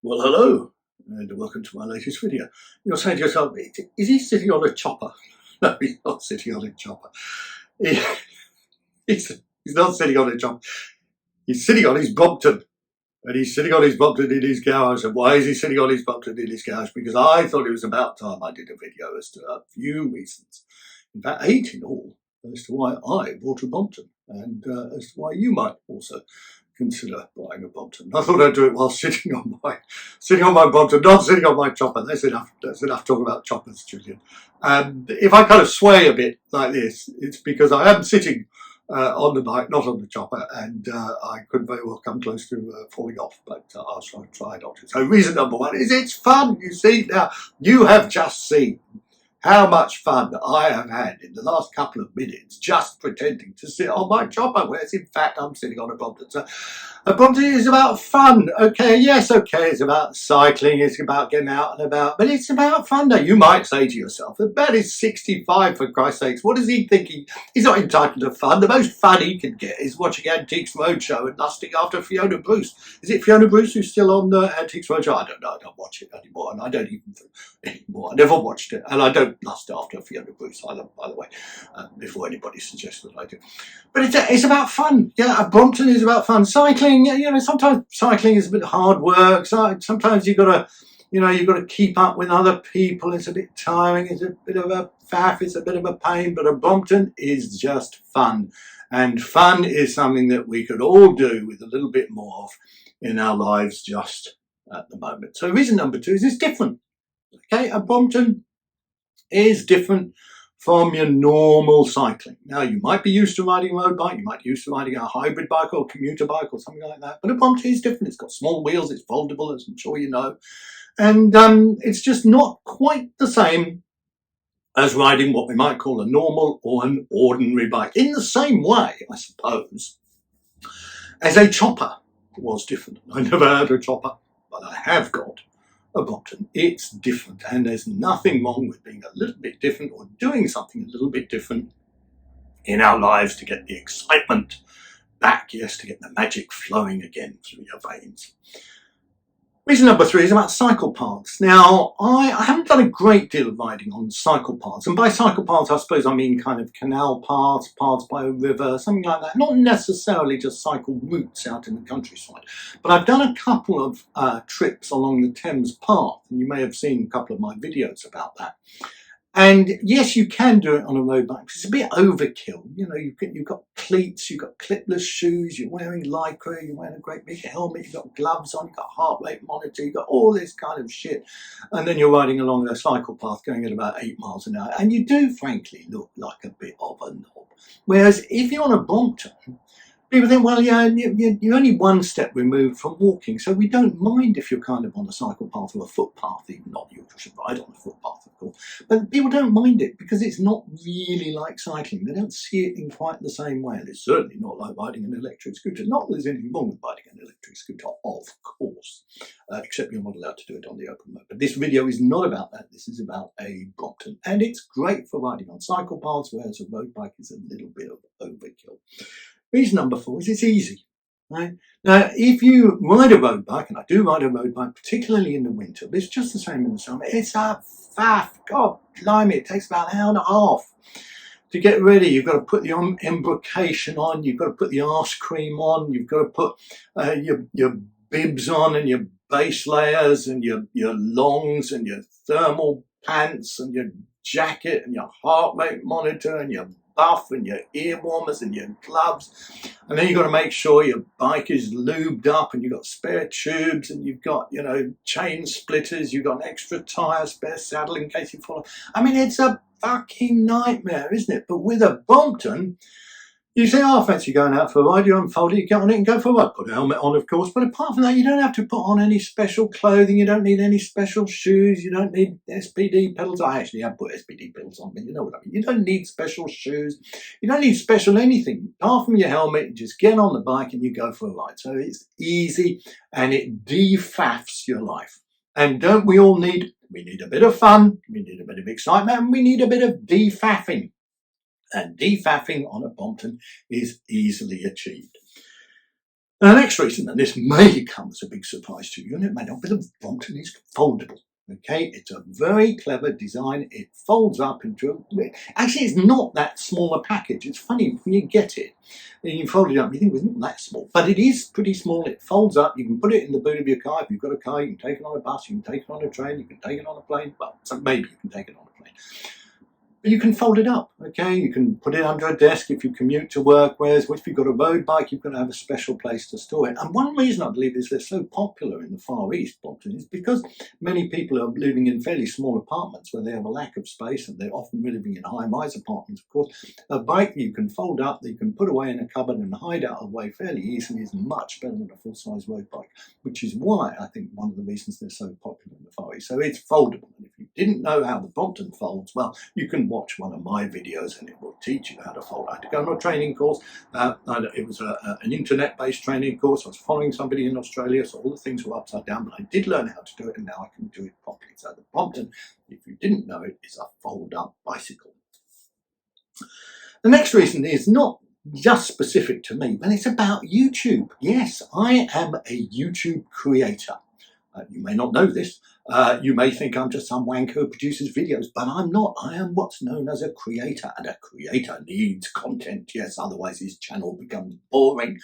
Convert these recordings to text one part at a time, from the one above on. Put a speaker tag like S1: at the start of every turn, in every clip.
S1: Well, hello, and welcome to my latest video. You're saying to yourself, is he sitting on a chopper? No, he's not sitting on a chopper. He, he's not sitting on a chopper. He's sitting on his Brompton. And he's sitting on his Brompton in his garage. And why is he sitting on his Brompton in his garage? Because I thought it was about time I did a video as to a few reasons. In fact, 8 in all, as to why I bought a Brompton. And as to why you might also consider buying a Brompton. I thought I'd do it while sitting on my Brompton, not sitting on my chopper. That's enough talking about choppers, Julian. If I kind of sway a bit like this, it's because I am sitting on the bike, not on the chopper, and I could very well come close to falling off, but I'll try not to. So reason number one is it's fun. You see, now you have just seen how much fun I have had in the last couple of minutes just pretending to sit on my chopper, whereas in fact I'm sitting on a Brompton. So a Brompton is about fun, okay? Yes, okay, it's about cycling, it's about getting out and about, but it's about fun. Now, you might say to yourself, the man is 65, for Christ's sakes. What is he thinking? He's not entitled to fun. The most fun he can get is watching Antiques Roadshow and lusting after Fiona Bruce. Is it Fiona Bruce who's still on the Antiques Roadshow? I don't know. I don't watch it anymore, and I don't even anymore. I never watched it, and I don't lust after Fiona Bruce either, by the way, before anybody suggests that I do. But it's about fun. Yeah, a Brompton is about fun. Cycling, you know, sometimes cycling is a bit hard work. So sometimes you've got to keep up with other people. It's a bit tiring. It's a bit of a faff. It's a bit of a pain. But a Brompton is just fun. And fun is something that we could all do with a little bit more of in our lives just at the moment. So reason number two is it's different. Okay, a Brompton is different from your normal cycling. Now, you might be used to riding a road bike, you might be used to riding a hybrid bike or a commuter bike or something like that, but a Brompton is different. It's got small wheels, it's foldable, as I'm sure you know, and it's just not quite the same as riding what we might call a normal or an ordinary bike. In the same way, I suppose, as a chopper was different. I never had a chopper, but I have got a Brompton. It's different, and there's nothing wrong with being a little bit different or doing something a little bit different in our lives to get the excitement back, yes, to get the magic flowing again through your veins. Reason number three is about cycle paths. Now, I haven't done a great deal of riding on cycle paths, and by cycle paths I suppose I mean kind of canal paths, paths by a river, something like that. Not necessarily just cycle routes out in the countryside, but I've done a couple of trips along the Thames Path, and you may have seen a couple of my videos about that. And yes, you can do it on a road bike. It's a bit overkill. You know, you've got cleats, you've got clipless shoes, you're wearing lycra, you're wearing a great big helmet, you've got gloves on, you've got heart rate monitor, you've got all this kind of shit. And then you're riding along a cycle path going at about 8 miles an hour. And you do, frankly, look like a bit of a knob. Whereas if you're on a Brompton, people think, well, yeah, you're only one step removed from walking, so we don't mind if you're kind of on a cycle path or a footpath, even not you should ride on a footpath, of course. But people don't mind it because it's not really like cycling. They don't see it in quite the same way, and it's certainly not like riding an electric scooter. Not that there's anything wrong with riding an electric scooter, of course, except you're not allowed to do it on the open road. But this video is not about that. This is about a Brompton, and it's great for riding on cycle paths, whereas a road bike is a little bit of overkill. Reason number four is it's easy, right? Now, if you ride a road bike, and I do ride a road bike, particularly in the winter, but it's just the same in the summer, it's a faff. God blimey, it takes about an hour and a half to get ready. You've got to put the embrocation on, you've got to put the arse cream on, you've got to put your bibs on and your base layers and your longs and your thermal pants and your jacket and your heart rate monitor and your buff and your ear warmers and your gloves, and then you've got to make sure your bike is lubed up and you've got spare tubes and you've got, you know, chain splitters, you've got an extra tire, spare saddle in case you fall. I mean, it's a fucking nightmare, isn't it? But with a Brompton, you say, oh, I fancy going out for a ride, you unfold it, you get on it and go for a ride. Put a helmet on, of course, but apart from that, you don't have to put on any special clothing, you don't need any special shoes, you don't need SPD pedals. I actually have put SPD pedals on, but you know what I mean. You don't need special shoes, you don't need special anything. Apart from your helmet, you just get on the bike and you go for a ride. So it's easy and it defaffs your life. And don't we all need a bit of fun, we need a bit of excitement, and we need a bit of defaffing. And defaffing on a Brompton is easily achieved. Now, the next reason, and this may come as a big surprise to you, and it may not, but the Brompton is foldable. Okay, it's a very clever design. It folds up into actually, it's not that small a package. It's funny when you get it and you fold it up, you think it's not that small, but it is pretty small. It folds up. You can put it in the boot of your car. If you've got a car, you can take it on a bus, you can take it on a train, you can take it on a plane. Well, so maybe you can take it on a plane. But you can fold it up, okay? You can put it under a desk if you commute to work, whereas if you've got a road bike, you've got to have a special place to store it. And one reason I believe is they're so popular in the Far East, Brompton, is because many people are living in fairly small apartments where they have a lack of space, and they're often living in high-rise apartments, of course. A bike you can fold up, that you can put away in a cupboard and hide out away fairly easily is much better than a full-size road bike, which is why I think one of the reasons they're so popular in the Far East. So it's foldable. And if you didn't know how the Brompton folds, well, you can watch one of my videos and it will teach you how to fold. I had to go on a training course. It was an internet-based training course. I was following somebody in Australia, so all the things were upside down, but I did learn how to do it, and now I can do it properly. So the Brompton, if you didn't know it, is a fold-up bicycle. The next reason is not just specific to me, but it's about YouTube. Yes, I am a YouTube creator. You may not know this. You may think I'm just some wanker who produces videos, but I'm not. I am what's known as a creator, and a creator needs content. Yes, otherwise his channel becomes boring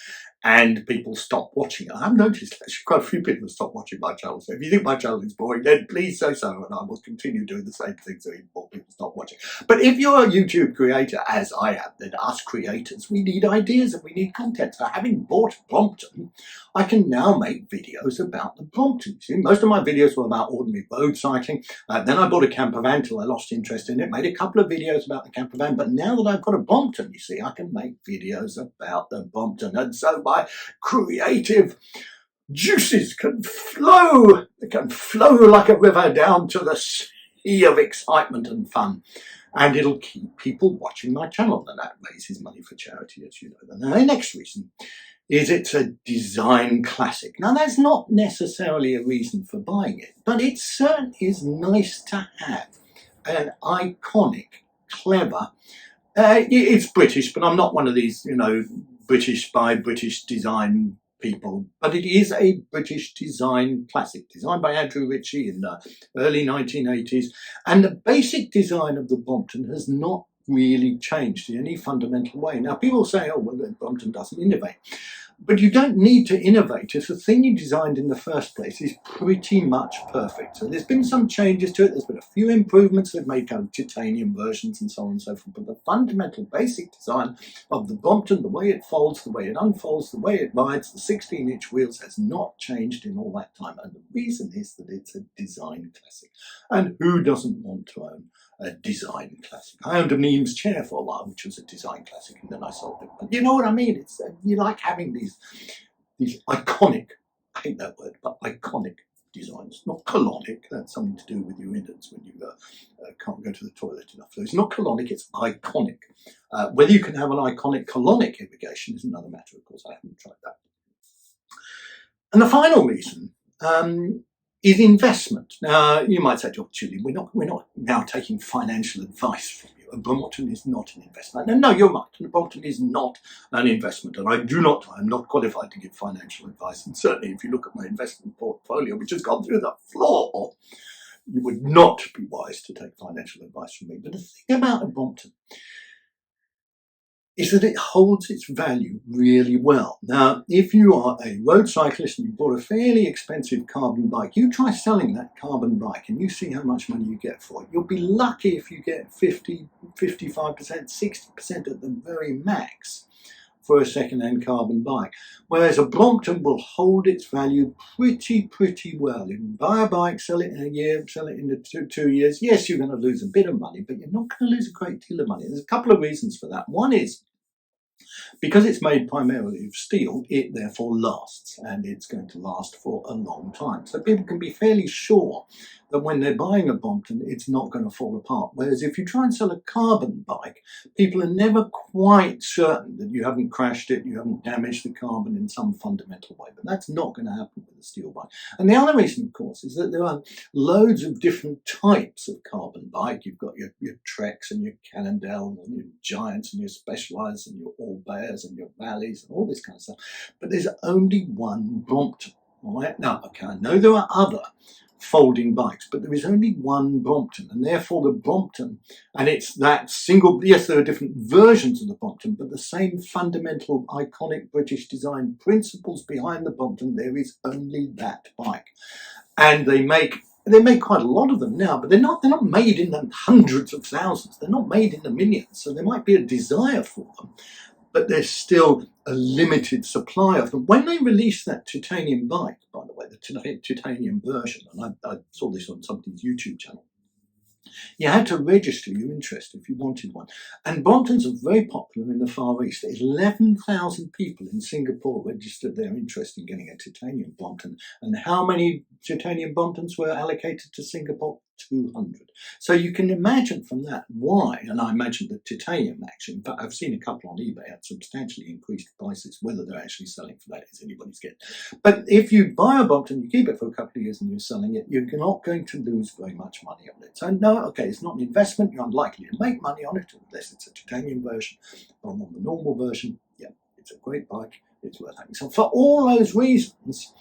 S1: and people stop watching it. I've noticed actually quite a few people stop watching my channel. So if you think my channel is boring, then please say so, and I will continue doing the same thing so even more people stop watching. But if you're a YouTube creator, as I am, then us creators, we need ideas and we need content. So having bought Brompton, I can now make videos about the Brompton. See, most of my videos were about ordinary road cycling. Then I bought a camper van till I lost interest in it, made a couple of videos about the camper van, but now that I've got a Brompton, you see, I can make videos about the Brompton. And so my creative juices can flow like a river down to the sea of excitement and fun. And it'll keep people watching my channel, and that raises money for charity, as you know. Now, the next reason is it's a design classic. Now, that's not necessarily a reason for buying it, but it certainly is nice to have an iconic, clever, it's British, but I'm not one of these, British by British design people, but it is a British design classic, designed by Andrew Ritchie in the early 1980s. And the basic design of the Brompton has not really changed in any fundamental way. Now, people say, oh, well, the Brompton doesn't innovate. But you don't need to innovate if the thing you designed in the first place is pretty much perfect. So there's been some changes to it. There's been a few improvements. They've made kind of titanium versions and so on and so forth. But the fundamental basic design of the Brompton, the way it folds, the way it unfolds, the way it rides, the 16-inch wheels has not changed in all that time. And the reason is that it's a design classic. And who doesn't want to own a design classic? I owned a Nemes chair for a while, which was a design classic, and then I sold it. But you know what I mean? It's you like having these iconic, I hate that word, but iconic designs. Not colonic. That's something to do with your innards when you can't go to the toilet enough. So it's not colonic, it's iconic. Whether you can have an iconic colonic irrigation is another matter, of course. I haven't tried that. And the final reason is investment. Now, you might say, oh, Julie, we're not now taking financial advice from you. A Brompton is not an investment. No, you're right. A Brompton is not an investment, and I'm not qualified to give financial advice. And certainly, if you look at my investment portfolio, which has gone through the floor, you would not be wise to take financial advice from me. But the thing about a Brompton is that it holds its value really well. Now, if you are a road cyclist and you bought a fairly expensive carbon bike, you try selling that carbon bike and you see how much money you get for it. You'll be lucky if you get 50, 55%, 60% at the very max for a second-hand carbon bike. Whereas a Brompton will hold its value pretty well. You can buy a bike, sell it in a year, sell it in 2 years. Yes, you're going to lose a bit of money, but you're not going to lose a great deal of money. There's a couple of reasons for that. One is, because it's made primarily of steel, it therefore lasts, and it's going to last for a long time. So people can be fairly sure that when they're buying a Brompton, it's not going to fall apart. Whereas if you try and sell a carbon bike, people are never quite certain that you haven't crashed it, you haven't damaged the carbon in some fundamental way. But that's not going to happen with a steel bike. And the other reason, of course, is that there are loads of different types of carbon bike. You've got your Treks and your Cannondales and your Giants and your Specialized and your All Bears and your Valleys and all this kind of stuff. But there's only one Brompton. All right? Now, okay, I know there are other folding bikes, but there is only one Brompton, and therefore the Brompton, and it's that single, yes, there are different versions of the Brompton, but the same fundamental iconic British design principles behind the Brompton. There is only that bike. And they make quite a lot of them now, but they're not made in the hundreds of thousands. They're not made in the millions. So there might be a desire for them, but there's still a limited supply of them. When they released that titanium bike, by the way, the titanium version, and I saw this on somebody's YouTube channel, you had to register your interest if you wanted one. And Bromptons are very popular in the Far East. 11,000 people in Singapore registered their interest in getting a titanium Brompton. And how many titanium Bromptons were allocated to Singapore? 200. So you can imagine from that why, and I imagine that titanium actually, in fact I've seen a couple on eBay at substantially increased prices. Whether they're actually selling for that is anybody's guess. But if you buy a Brompton, you keep it for a couple of years and you're selling it, you're not going to lose very much money on it. So no, okay, it's not an investment, you're unlikely to make money on it unless it's a titanium version. But on the normal version, yeah, it's a great bike, it's worth having. So for all those reasons,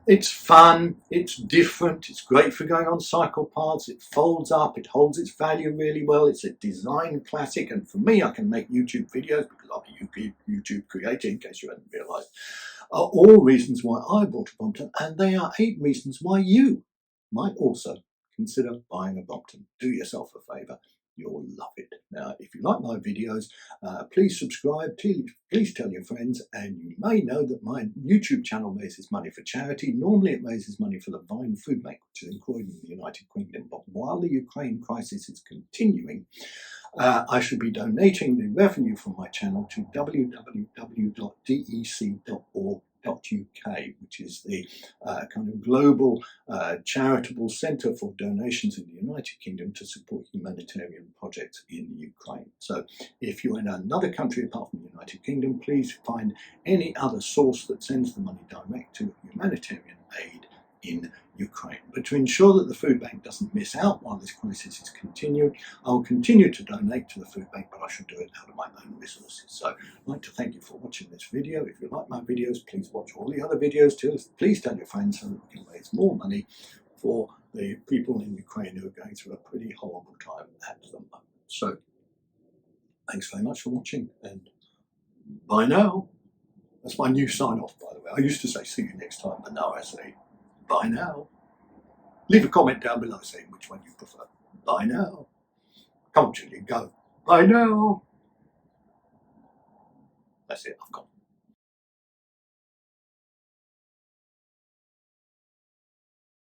S1: it's fun, it's different, it's great for going on cycle paths, it folds up, it holds its value really well, it's a design classic, and for me, I can make YouTube videos because I'm a YouTube creator, in case you hadn't realised, are all reasons why I bought a Brompton, and they are 8 reasons why you might also consider buying a Brompton. Do yourself a favour. You'll love it. Now, if you like my videos, please subscribe, please tell your friends, and you may know that my YouTube channel raises money for charity. Normally it raises money for the Vine Food Bank, which is employed in the United Kingdom. But while the Ukraine crisis is continuing, I should be donating the revenue from my channel to www.dec.org.uk, which is the kind of global charitable centre for donations in the United Kingdom to support humanitarian projects in Ukraine. So if you're in another country apart from the United Kingdom, please find any other source that sends the money direct to humanitarian aid in Ukraine. But to ensure that the food bank doesn't miss out while this crisis is continuing, I will continue to donate to the food bank, but I should do it out of my own resources. So I'd like to thank you for watching this video. If you like my videos, please watch all the other videos too. Please tell your friends so that we can raise more money for the people in Ukraine who are going through a pretty horrible time at the moment. So thanks very much for watching, and bye now. That's my new sign off, by the way. I used to say see you next time, but now I say bye now. Leave a comment down below saying which one you prefer. Bye now. Come on, Julie, go. Bye now. That's it, I've gone.